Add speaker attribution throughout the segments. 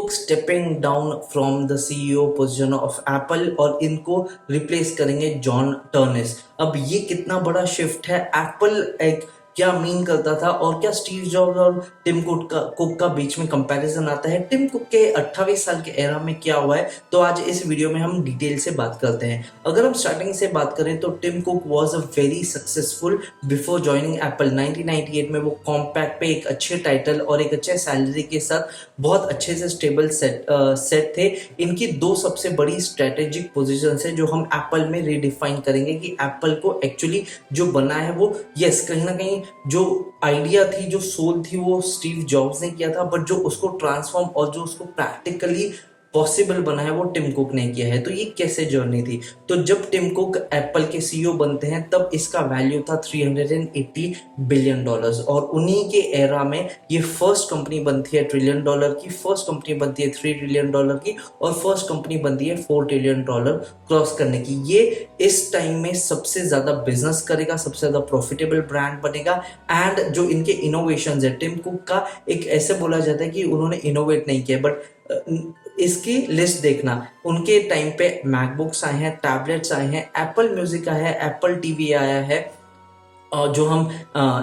Speaker 1: Cook stepping down from the CEO position of Apple और इनको replace करेंगे John टर्नेस। अब ये कितना बड़ा शिफ्ट है, एप्पल एक क्या मीन करता था और क्या स्टीव जॉब्स और टिम कुक का बीच में कंपैरिजन आता है। टिम कुक के 28 साल के एरा में क्या हुआ है, तो आज इस वीडियो में हम डिटेल से बात करते हैं। अगर हम स्टार्टिंग से बात करें तो Tim Cook was a very successful before joining Apple. 1998 में वो कॉम्पैक्ट पे एक अच्छे टाइटल और एक अच्छे सैलरी के साथ बहुत अच्छे से स्टेबल सेट थे। इनकी दो सबसे बड़ी स्ट्रेटेजिक पोजीशन है जो हम एप्पल में रीडिफाइन करेंगे कि एप्पल को एक्चुअली जो बना है वो कहीं ना कहीं जो आइडिया थी, जो सोल थी, वो स्टीव जॉब्स ने किया था, बट जो उसको ट्रांसफॉर्म और जो उसको प्रैक्टिकली पॉसिबल बना है वो टिम कुक ने किया है। तो ये कैसे जर्नी थी, तो जब टिम कुक एप्पल के सीईओ बनते हैं तब इसका वैल्यू था $380 बिलियन और उन्हीं के एरा में ये फर्स्ट कंपनी बनती है $1 ट्रिलियन की, फर्स्ट कंपनी बनती है $3 ट्रिलियन की और फर्स्ट कंपनी बनती है $4 ट्रिलियन क्रॉस करने की। ये इस टाइम में सबसे ज्यादा बिजनेस करेगा, सबसे ज्यादा प्रॉफिटेबल ब्रांड बनेगा। एंड जो इनके इनोवेशन है, टिम कुक का एक ऐसे बोला जाता है कि उन्होंने इनोवेट नहीं किया, बट इसकी लिस्ट देखना, उनके टाइम पे मैकबुक्स आए हैं, टैबलेट्स आए हैं, एप्पल म्यूजिक आया है, एप्पल टीवी आया है, जो हम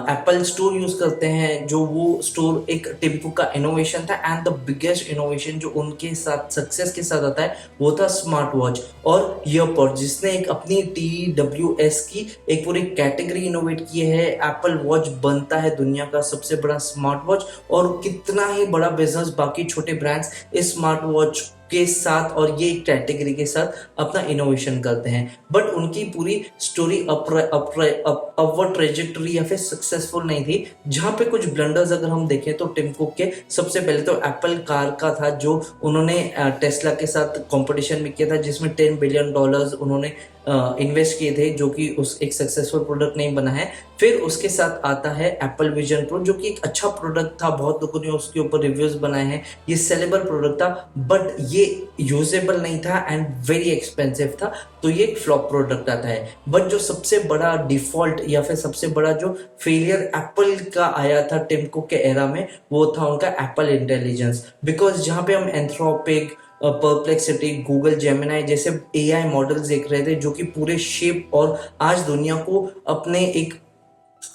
Speaker 1: एप्पल स्टोर यूज करते हैं, जो वो स्टोर एक टिम कुक का इनोवेशन था। एंड द बिगेस्ट इनोवेशन जो उनके साथ सक्सेस के साथ आता है वो था स्मार्ट वॉच और ईयरपॉड, जिसने एक अपनी TWS की एक पूरी कैटेगरी इनोवेट की है। एप्पल वॉच बनता है दुनिया का सबसे बड़ा स्मार्ट वॉच और कितना ही बड़ा बिजनेस बाकी छोटे ब्रांड्स इस स्मार्ट वॉच के साथ और ये एक कैटेगरी के साथ अपना इनोवेशन करते हैं। बट उनकी पूरी स्टोरी अपवर्ड ट्रेजेक्टरी या फिर सक्सेसफुल नहीं थी, जहां पे कुछ ब्लंडर्स अगर हम देखें तो टिम कुक के सबसे पहले तो एप्पल कार का था जो उन्होंने टेस्ला के साथ कंपटीशन में किया था, जिसमें $10 बिलियन उन्होंने इन्वेस्ट किए थे, जो कि उस एक सक्सेसफुल प्रोडक्ट नहीं बना है। फिर उसके साथ आता है एप्पल विजन प्रो, जो कि एक अच्छा प्रोडक्ट था, बहुत लोगों ने उसके ऊपर रिव्यूज बनाए हैं, ये सेलेबल प्रोडक्ट था बट ये यूजेबल नहीं था एंड वेरी एक्सपेंसिव था, तो ये एक फ्लॉप प्रोडक्ट आता है। बट जो सबसे बड़ा डिफॉल्ट या फिर सबसे बड़ा जो फेलियर एप्पल का आया था टिम कुक के एरा में, वो था उनका एप्पल इंटेलिजेंस। बिकॉज जहां पे हम एंथ्रोपिक, परप्लेक्सिटी, गूगल जेमिनाई जैसे AI मॉडल्स देख रहे थे जो कि पूरे शेप और आज दुनिया को अपने एक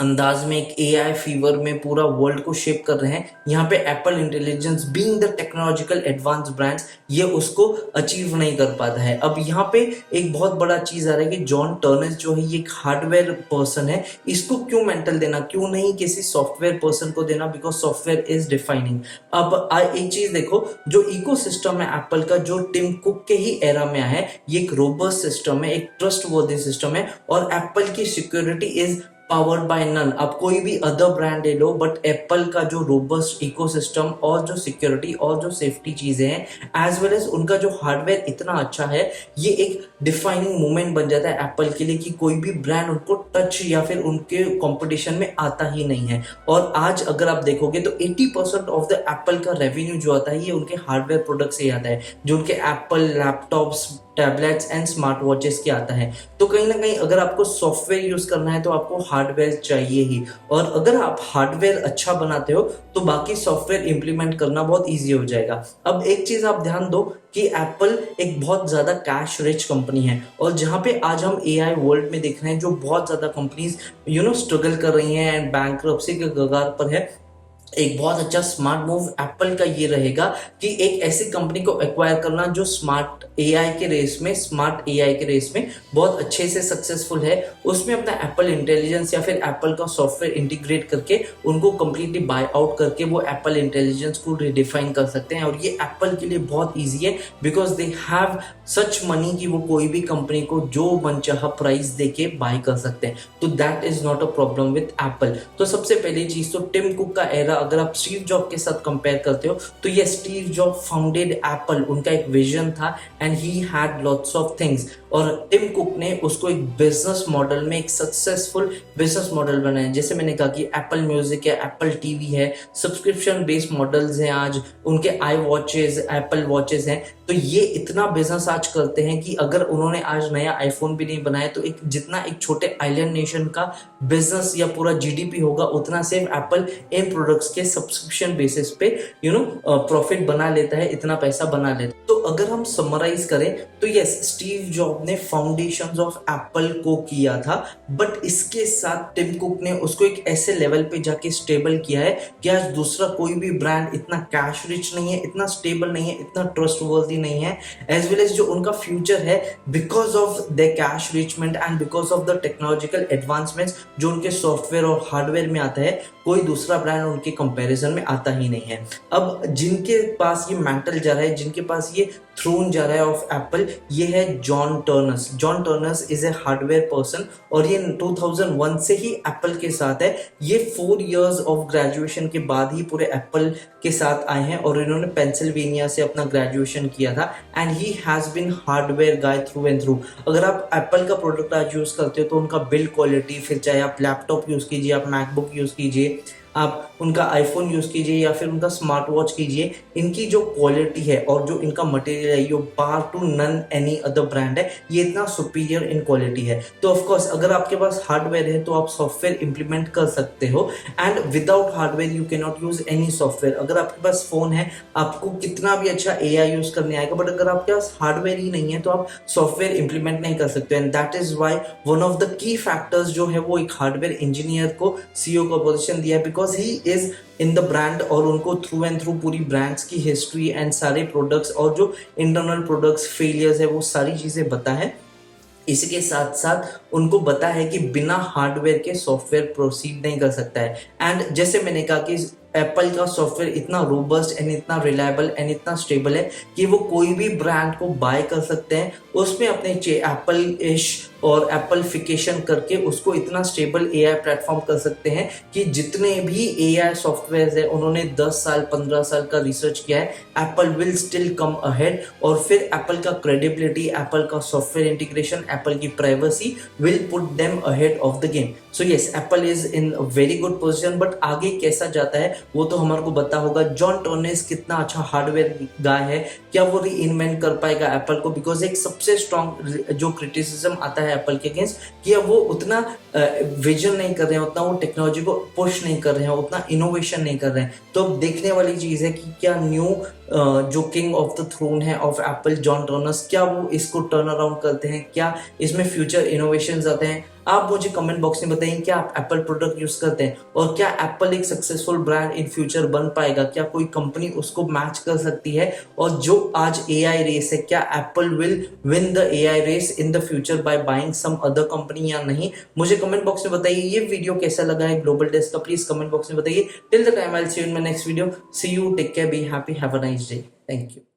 Speaker 1: अंदाज में एक AI फीवर में पूरा वर्ल्ड को शेप कर रहे हैं, यहाँ पे Apple intelligence being the technological advance brands ये उसको अचीव नहीं कर पाता है। अब यहाँ पे एक बहुत बड़ा चीज आ रहा है कि जॉन टर्नेस जो है ये एक हार्डवेयर पर्सन है, इसको क्यों मेंटल देना, क्यों नहीं किसी सॉफ्टवेयर पर्सन को देना, बिकॉज सॉफ्टवेयर इज डिफाइनिंग। अब एक चीज देखो, जो इकोसिस्टम है एप्पल का जो टिम कुक के ही एरा में आया है, ये एक रोबस्ट सिस्टम है, एक ट्रस्टवर्दी सिस्टम है और एप्पल की security is powered by none. आप कोई भी अदर ब्रांड ले लो, बट एप्पल का जो रोबस्ट इकोसिस्टम और जो सिक्योरिटी और जो सेफ्टी चीजें हैं एज वेल एज उनका जो हार्डवेयर इतना अच्छा है, ये एक डिफाइनिंग मोमेंट बन जाता है एप्पल के लिए कि कोई भी ब्रांड उनको टच या फिर उनके कंपटीशन में आता ही नहीं है। और आज अगर आप देखोगे तो 80% ऑफ द एप्पल का रेवेन्यू जो आता है ये उनके हार्डवेयर प्रोडक्ट से आता है, जो उनके Apple laptops, tablets and smart watches के आता है। तो कहीं ना कहीं अगर आपको सॉफ्टवेयर यूज करना है तो आपको हार्डवेयर चाहिए ही, और अगर आप हार्डवेयर अच्छा बनाते हो तो बाकी सॉफ्टवेयर इंप्लीमेंट करना बहुत इजी हो जाएगा। अब एक चीज आप ध्यान दो कि एप्पल एक बहुत ज्यादा कैश रिच कंपनी है और जहां पे आज हम AI वर्ल्ड में देख रहे हैं जो बहुत ज्यादा कंपनीज स्ट्रगल कर रही हैं एंड बैंकरप्सी के कगार पर है, एक बहुत अच्छा स्मार्ट मूव एप्पल का ये रहेगा कि एक ऐसी कंपनी को एक्वायर करना जो स्मार्ट AI के रेस में बहुत अच्छे से सक्सेसफुल है, उसमें अपना एप्पल इंटेलिजेंस या फिर एप्पल का सॉफ्टवेयर इंटीग्रेट करके उनको कंप्लीटली बाय आउट करके वो एप्पल इंटेलिजेंस को रिडिफाइन कर सकते हैं। और ये एप्पल के लिए बहुत ईजी है because they have such money कि वो कोई भी कंपनी को जो मनचाहा प्राइस देके बाय कर सकते हैं, तो that is not a problem with Apple. तो सबसे पहली चीज तो टिम कुक का एरा अगर आप स्टीव जॉब के साथ कंपेयर करते हो तो ये स्टीव जॉब फाउंडेड एप्पल, उनका एक विजन था and he had lots of things, और टिम कुक ने उसको एक बिजनेस मॉडल में एक सक्सेसफुल बिजनेस मॉडल बनाया। जैसे मैंने कहा कि एप्पल म्यूजिक है, एप्पल टीवी है, सब्सक्रिप्शन बेस्ड मॉडल्स हैं, आज उनके आई वॉचेज, एप्पल वॉचेज हैं, तो ये इतना बिजनेस आज करते हैं कि अगर उन्होंने आज नया आईफोन भी नहीं बनाया तो एक जितना एक छोटे आइलैंड नेशन का बिजनेस या पूरा GDP होगा उतना सिर्फ एप्पल इन प्रोडक्ट के सब्सक्रिप्शन बेसिस पे प्रॉफिट बना लेता है, इतना पैसा बना लेता है। तो अगर हम समराइज करें तो यस, स्टीव जॉब ने फाउंडेशंस ऑफ एप्पल को किया था, बट इसके साथ टिम कुक ने उसको एक ऐसे लेवल पे जाके स्टेबल किया है कि आज दूसरा कोई भी ब्रांड इतना कैश रिच नहीं है, इतना स्टेबल नहीं है, इतना ट्रस्टवर्दी नहीं है, एज वेल एज जो उनका फ्यूचर है because of the cash enrichment and because of the technological advancements जो उनके सॉफ्टवेयर और हार्डवेयर में आता है, कोई दूसरा ब्रांड उनके कंपैरिजन में आता ही नहीं है। अब जिनके पास ये मैंटल जा रहा है, जिनके पास ये थ्रोन जा रहा है ऑफ एप्पल, ये है John Turners. John Turners is a hardware person और ये 2001 से ही एप्पल के साथ है। ये 4 इयर्स ऑफ ग्रेजुएशन के बाद ही पूरे एप्पल के साथ आए हैं और इन्होंने पेंसिल्वेनिया से अपना ग्रेजुएशन किया था and he has been hardware guy through and through. अगर आप एप्पल का प्रोडक्ट आज यूज करते हो तो उनका बिल्ड क्वालिटी, फिर चाहे आप लैपटॉप यूज कीजिए, आप मैकबुक यूज कीजिए, आप उनका आईफोन यूज कीजिए या फिर उनका स्मार्ट वॉच कीजिए, इनकी जो क्वालिटी है और जो इनका मटेरियल है, ये bar to none any other brand है, ये इतना सुपीरियर इन क्वालिटी है। तो ऑफ कोर्स अगर आपके पास हार्डवेयर है तो आप सॉफ्टवेयर इंप्लीमेंट कर सकते हो and without hardware you can not use any software. अगर आपके पास फोन है, आपको कितना भी अच्छा एआई यूज करने आएगा, बट अगर आपके पास हार्डवेयर ही नहीं है तो आप सॉफ्टवेयर इंप्लीमेंट नहीं कर सकते। And that is why one of the key factors जो है वो एक हार्डवेयर इंजीनियर को सीईओ का पोजीशन दिया है, because he is in the brand और उनको थ्रू एंड थ्रू पूरी ब्रांड्स की हिस्ट्री एंड सारे प्रोडक्ट्स और जो इंटरनल प्रोडक्ट्स फेलियर्स है वो सारी चीजें पता है। इसके साथ साथ उनको पता है कि बिना हार्डवेयर के सॉफ्टवेयर प्रोसीड नहीं कर सकता है। एंड जैसे मैंने कहा कि एप्पल का सॉफ्टवेयर इतना रोबस्ट एंड इतना रिलायबल एंड इतना स्टेबल है कि वो कोई भी ब्रांड को बाय कर सकते हैं, उसमें अपने एप्पल इश और एप्पलफिकेशन करके उसको इतना स्टेबल एआई प्लेटफॉर्म कर सकते हैं कि जितने भी एआई सॉफ्टवेयर है उन्होंने 10 साल 15 साल का रिसर्च किया है, Apple will still come ahead. और फिर एप्पल का क्रेडिबिलिटी, एप्पल का सॉफ्टवेयर इंटीग्रेशन, एप्पल की privacy will put them ahead of the game. So yes, Apple is in very good position, but आगे कैसा जाता है वो तो हमारे को पता होगा। जॉन टर्नर्स कितना अच्छा हार्डवेयर गाय है, क्या वो री इन्वेंट कर पाएगा एप्पल को? बिकॉज एक सबसे स्ट्रॉन्ग जो क्रिटिसिज्म आता है एप्पल के अगेंस्ट कि वो उतना विजन नहीं कर रहे हैं, उतना वो टेक्नोलॉजी को पुश नहीं कर रहे हैं, उतना इनोवेशन नहीं कर रहे हैं। तो अब देखने वाली चीज है कि क्या न्यू जो किंग ऑफ द थ्रोन है ऑफ एप्पल, जॉन टर्नर्स, क्या वो इसको टर्न अराउंड करते हैं, क्या इसमें फ्यूचर इनोवेशंस आते हैं? आप मुझे कमेंट बॉक्स में बताइए क्या आप एप्पल प्रोडक्ट यूज करते हैं और क्या एप्पल एक सक्सेसफुल ब्रांड इन फ्यूचर बन पाएगा? क्या कोई कंपनी उसको मैच कर सकती है? और जो आज एआई रेस है, क्या Apple will win the AI race in the future by buying some other company या नहीं? मुझे कमेंट बॉक्स में बताइए। ये वीडियो कैसा लगा है ग्लोबल डेस्क का, प्लीज कमेंट बॉक्स में बताइए। Till the time I will see you in my next video. See you, take care, be happy, have a nice day. Thank you.